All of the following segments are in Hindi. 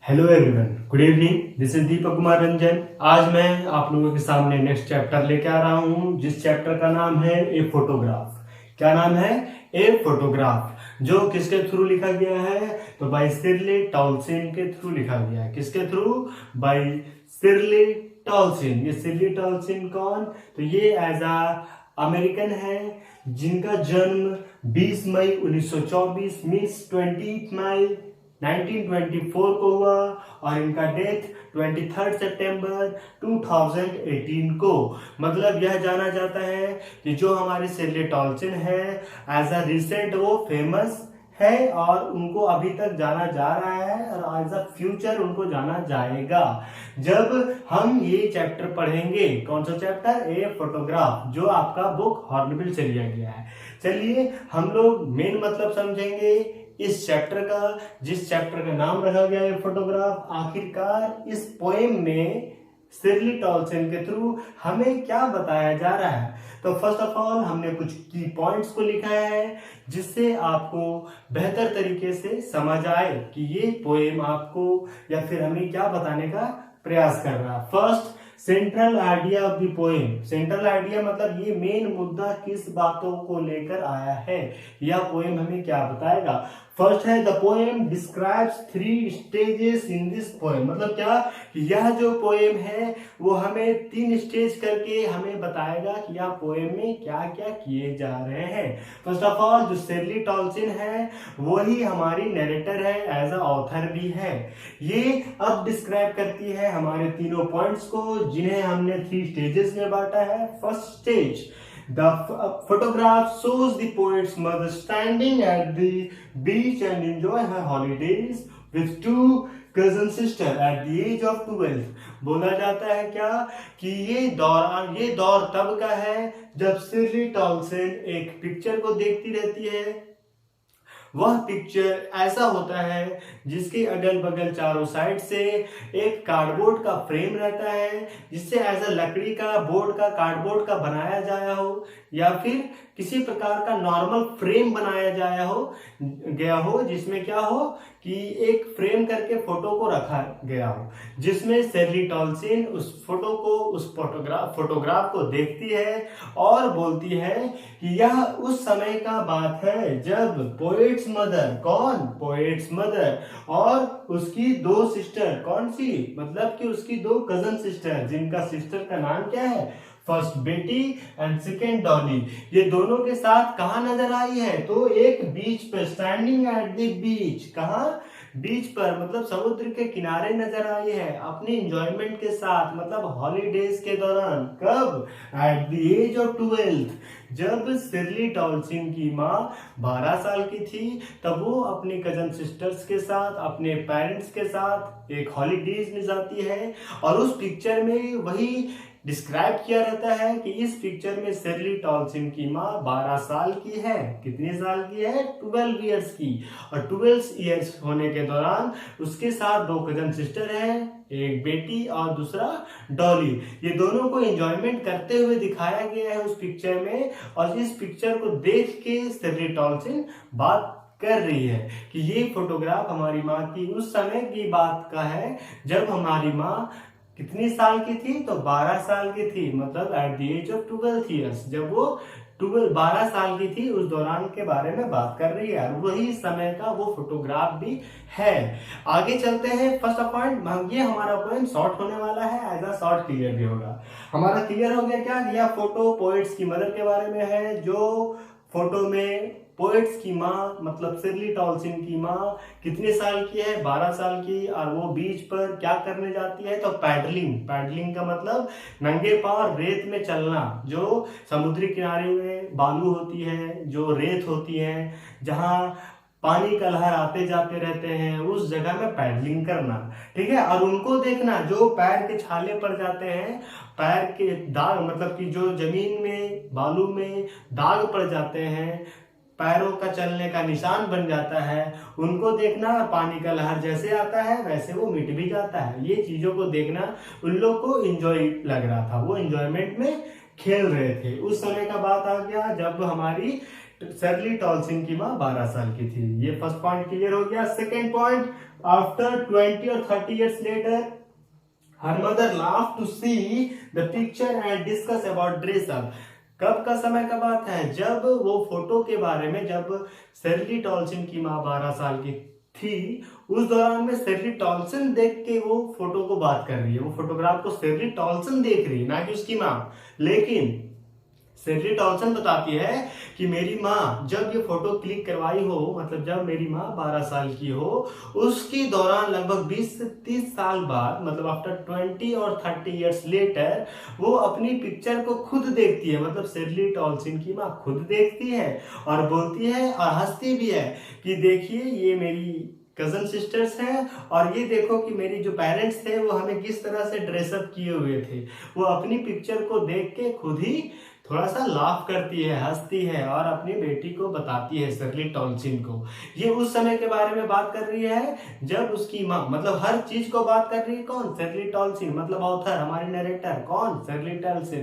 Hello everyone, good evening. This is Deepak Kumar Ranjan. आज मैं आप लोगों के सामने नेक्स्ट चैप्टर लेके आ रहा हूँ, जिस चैप्टर का नाम है ए फोटोग्राफ। क्या नाम है? A photograph. जो किसके थ्रू लिखा गया है? तो बाय शिर्ले टॉलस्टॉय के थ्रू लिखा गया है। किसके थ्रू? Bye शिर्ले Tolstoy. ये शिर्ले टॉलस्टॉय कौन? तो ये एज अ अमेरिकन है, जिनका जन्म 20 मई 1924 मीन्स 20 मई 1924 को हुआ और इनका डेथ 23 सितंबर 2018 को। मतलब यह जाना जाता है कि जो हमारे शिर्ले टॉलस्टॉय है एज अ रिसेंट वो फेमस है और उनको अभी तक जाना जा रहा है और एज अ फ्यूचर उनको जाना जाएगा। जब हम ये चैप्टर पढ़ेंगे, कौन सा चैप्टर? ए फोटोग्राफ, जो आपका बुक हॉर्नबिल से लिया गया है। चलिए हम लोग मेन मतलब समझेंगे इस चैप्टर का, जिस चैप्टर का नाम रखा गया है फोटोग्राफ। आखिरकार इस पोएम में शिर्ले टॉलस्टॉय के थ्रू हमें क्या बताया जा रहा है। तो फर्स्ट ऑफ ऑल हमने कुछ की पॉइंट्स को लिखा है, जिससे आपको बेहतर तरीके से समझ आए कि ये पोएम आपको या फिर हमें क्या बताने का प्रयास कर रहा है। First, central idea of the poem. Central idea मतलब ये मेन मुद्दा किस बातों को लेकर आया है, यह पोएम हमें क्या बताएगा। फर्स्ट है the poem describes 3 stages in this poem. मतलब क्या? यह जो पोएम है वो हमें 3 स्टेज करके हमें बताएगा कि यह पोएम में क्या क्या किए जा रहे हैं। फर्स्ट ऑफ ऑल जो शिर्ले टॉलस्टॉय है वही हमारी नरेटर है, एज अ ऑथर भी है। ये अब डिस्क्राइब करती है हमारे तीनों पॉइंट्स को, जिन्हें हमने 3 स्टेजेस में बांटा है। First stage, the photograph shows the poet's mother standing at the beach and enjoy her holidays with 2 cousin sister at the age of 12। बोला जाता है क्या कि ये दौर तब का है जब शिर्ले टॉलस्टॉय एक पिक्चर को देखती रहती है। वह पिक्चर ऐसा होता है जिसके अगल बगल चारों साइड से एक कार्डबोर्ड का फ्रेम रहता है, जिससे ऐसा लकड़ी का बोर्ड का कार्डबोर्ड का बनाया जाया हो या फिर किसी प्रकार का नॉर्मल फ्रेम बनाया गया हो, जिसमें क्या हो कि एक फ्रेम करके फोटो को रखा गया हो, जिसमें शिर्ले टॉलस्टॉय उस फोटो को, उस फोटोग्राफ को देखती है और बोलती है कि यह उस समय का बात है जब पोएट्स मदर, कौन? पोएट्स मदर और उसकी 2 सिस्टर, कौन सी? मतलब कि उसकी 2 कजन सिस्टर, जिनका सिस्टर का नाम क्या है? फर्स्ट बेटी एंड सेकेंड डॉली। ये दोनों के साथ कहा नजर आई है? तो एक बीच पर, स्टैंडिंग एट द बीच। कहा? बीच पर, मतलब समुद्र के किनारे नजर आई है अपनी एंजॉयमेंट के साथ, मतलब हॉलीडेज के दौरान। कब? At the age of 12। जब शिर्ले टॉलस्टॉय की माँ 12 साल की थी, तब वो अपने कजन सिस्टर्स के साथ, अपने पेरेंट्स के साथ एक हॉलीडेज में जाती है। और उस पिक्चर में वही डिस्क्राइब किया रहता है कि इस पिक्चर में शिर्ले टॉलस्टॉय की माँ 12 साल की है। कितने साल की है? 12 इयर्स की। और 12 इयर्स होने के दौरान उसके साथ 2 कजन सिस्टर हैं, एक बेटी और दूसरा डॉली। ये दोनों को एंजॉयमेंट करते हुए दिखाया गया है उस पिक्चर में। और इस पिक्चर को देख के शिर्ले टॉलस्टॉय बात कर रही है कि ये फोटोग्राफ हमारी माँ की उस समय की बात का है जब हमारी माँ कितनी साल की थी? तो 12 साल की थी, मतलब at the age of 12 years. जब वो 12 साल की थी, उस दौरान के बारे में बात कर रही है, वही समय का वो फोटोग्राफ भी है। आगे चलते हैं। फर्स्ट पॉइंट, ये हमारा पॉइंट शॉर्ट होने वाला है, एज अ शॉर्ट क्लियर भी होगा। हमारा क्लियर हो गया क्या? यह फोटो पोएट्स की मदर के बारे में है। जो फोटो में पोएट्स की माँ, मतलब शिर्ले टॉलस्टॉय की माँ कितने साल की है? 12 साल की। और वो बीच पर क्या करने जाती है? तो पैडलिंग। पैडलिंग का मतलब नंगे पांव रेत में चलना। जो समुद्री किनारे में बालू होती है, जो रेत होती है, जहाँ पानी का लहर आते जाते रहते हैं, उस जगह में पैडलिंग करना। ठीक है। और उनको देखना जो पैर के छाले पड़ जाते हैं, पैर के दाग, मतलब कि जो जमीन में बालू में दाग पड़ जाते हैं, पैरों का चलने का निशान बन जाता है, उनको देखना। पानी का लहर जैसे आता है वैसे वो मिट भी जाता है। ये चीजों को देखना उन लोग को एंजॉय लग रहा था, वो एंजॉयमेंट में खेल रहे थे। उस समय का बात आ गया जब हमारी शेरली टॉल्सन की माँ 12 साल की थी। ये फर्स्ट पॉइंट क्लियर हो गया। सेकेंड पॉइंट, आफ्टर 20 और 30 years later her mother laughed to see the picture and discuss about dress up। कब का समय का बात है, जब वो फोटो के बारे में, जब शेरली टॉल्सन की माँ 12 साल की थी, उस दौरान में शेरली टॉल्सन देख के वो फोटो को बात कर रही है। वो फोटोग्राफ को शेरली टॉल्सन देख रही है, ना कि उसकी माँ। लेकिन शेरली टॉल्सन बताती है कि मेरी माँ जब ये फोटो क्लिक करवाई हो, मतलब जब मेरी माँ 12 साल की हो, उसके दौरान लगभग 20 से 30 साल बाद, मतलब आफ्टर 20 और 30 years लेटर, वो अपनी पिक्चर को खुद देखती है। मतलब शेरली टॉल्सन की माँ खुद देखती है और बोलती है और हंसती भी है कि देखिए ये मेरी कजन सिस्टर्स हैं और ये देखो कि मेरी जो पेरेंट्स थे वो हमें किस तरह से ड्रेसअप किए हुए थे। वो अपनी पिक्चर को देख के खुद ही थोड़ा सा लाफ करती है, हंसती है और अपनी बेटी को बताती है, शेरली टॉल्सन को। ये उस समय के बारे में बात कर रही है जब उसकी माँ, मतलब हर चीज को बात कर रही है कौन, शेरली टॉल्सन, मतलब ऑथर, हमारी नरेटर कौन, शेरली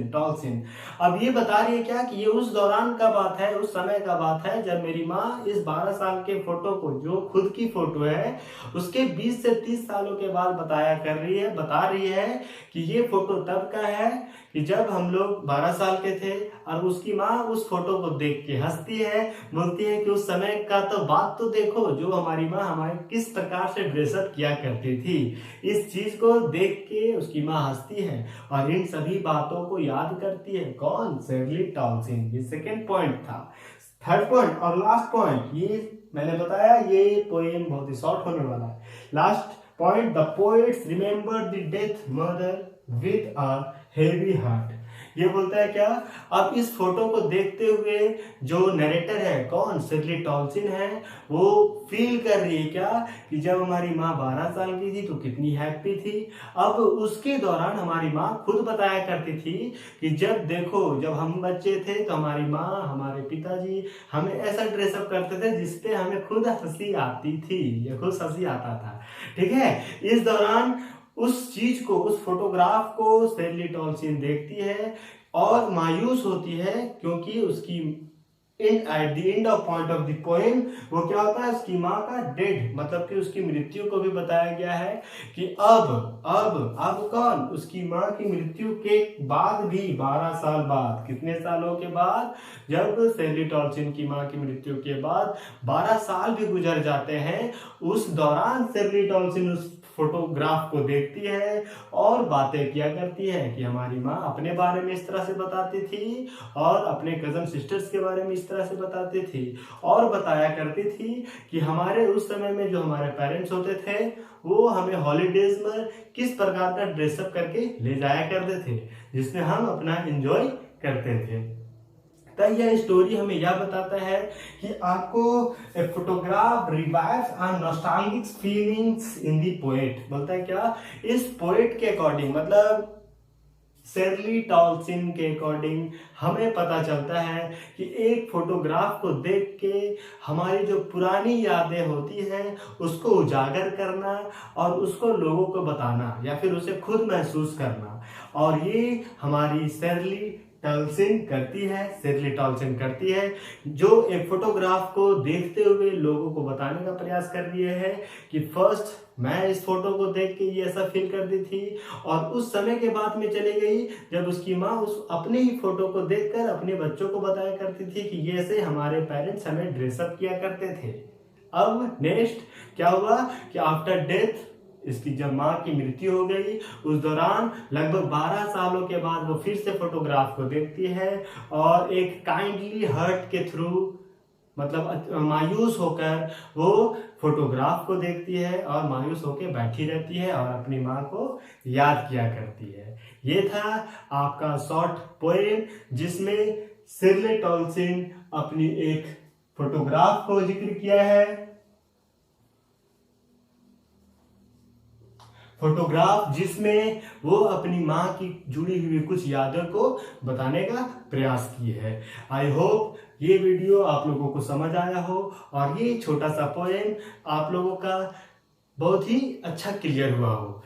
टॉल्सन। अब ये बता रही है क्या कि ये उस दौरान का बात है, उस समय का बात है जब मेरी माँ इस 12 साल के फोटो को, जो खुद की फोटो है, उसके 20 से 30 सालों के बाद बता रही है कि ये फोटो तब का है कि जब हम लोग 12 साल के थे। और उसकी माँ उस फोटो को देख के हंसती है, बोलती है कि उस समय का तो बात तो देखो, जो हमारी माँ हमारे किस प्रकार से ड्रेसअप किया करती थी। इस चीज को देख के उसकी माँ हंसती है और इन सभी बातों को याद करती है कौन, शेरली टॉल्सन। ये सेकेंड पॉइंट था। थर्ड पॉइंट और लास्ट पॉइंट, ये मैंने बताया ये पोएम बहुत ही शॉर्ट होने वाला है। Last point, the poets remember the death mother with a heavy heart. ये बोलता है क्या, अब इस फोटो को देखते हुए जो नरेटर है कौन, शेरली टॉल्सन है, वो फील कर रही है क्या कि जब हमारी माँ 12 साल की थी तो कितनी हैप्पी थी। अब उसके दौरान हमारी माँ खुद बताया करती थी कि जब देखो, जब हम बच्चे थे तो हमारी माँ, हमारे पिताजी हमें ऐसा ड्रेसअप करते थे जिसपे हमें खुद हंसी आती थी, या खुद हंसी आता था। ठीक है, इस दौरान उस चीज को, उस फोटोग्राफ को शेरली टॉल्सन देखती है और मायूस होती है, क्योंकि उसकी at the end of point of the poem वो क्या होता है, उसकी माँ का डेड, मतलब कि उसकी मृत्यु को भी बताया गया है कि अब कौन, उसकी माँ की मृत्यु के बाद भी 12 साल बाद, कितने सालों के बाद, जब शेरली टॉल्सन की माँ की मृत्यु के बाद 12 साल भी गुजर जाते हैं, उस दौरान शेरली टॉल्सन उस फोटोग्राफ को देखती है और बातें किया करती है कि हमारी माँ अपने बारे में इस तरह से बताती थी और अपने कजन सिस्टर्स के बारे में इस तरह से बताती थी, और बताया करती थी कि हमारे उस समय में जो हमारे पेरेंट्स होते थे वो हमें हॉलीडेज में किस प्रकार का ड्रेसअप करके ले जाया करते थे, जिसमें हम अपना एंजॉय करते थे। तो यह स्टोरी हमें यह बताता है कि आपको a photograph revives our nostalgic feelings in the poet. बोलता है क्या, इस पोएट के अकॉर्डिंग, मतलब शेरली टॉल्सन के अकॉर्डिंग हमें पता चलता है कि एक फोटोग्राफ को देख के हमारी जो पुरानी यादें होती हैं उसको उजागर करना और उसको लोगों को बताना या फिर उसे खुद महसूस करना, और ये हमारी शेरली टॉल्सन करती है, जो एक फोटोग्राफ को देखते हुए लोगों को बताने का प्रयास कर रही है कि फर्स्ट मैं इस फोटो को देख के ये ऐसा फील करती थी, और उस समय के बाद में चली गई जब उसकी माँ उस अपने ही फोटो को देखकर अपने बच्चों को बताया करती थी कि ये ऐसे हमारे पेरेंट्स हमें ड्रेसअप किया करते थे। अब नेक्स्ट क्या हुआ कि आफ्टर डेथ, इसकी जब माँ की मृत्यु हो गई, उस दौरान लगभग 12 सालों के बाद वो फिर से फोटोग्राफ को देखती है और एक काइंडली हर्ट के थ्रू, मतलब मायूस होकर वो फोटोग्राफ को देखती है और मायूस होकर बैठी रहती है और अपनी माँ को याद किया करती है। ये था आपका शॉर्ट पोएम जिसमें शेरली टॉल्सन अपनी एक फोटोग्राफ को जिक्र किया है, फोटोग्राफ जिसमें वो अपनी माँ की जुड़ी हुई कुछ यादों को बताने का प्रयास की है। आई होप ये वीडियो आप लोगों को समझ आया हो और ये छोटा सा पोएम आप लोगों का बहुत ही अच्छा क्लियर हुआ हो।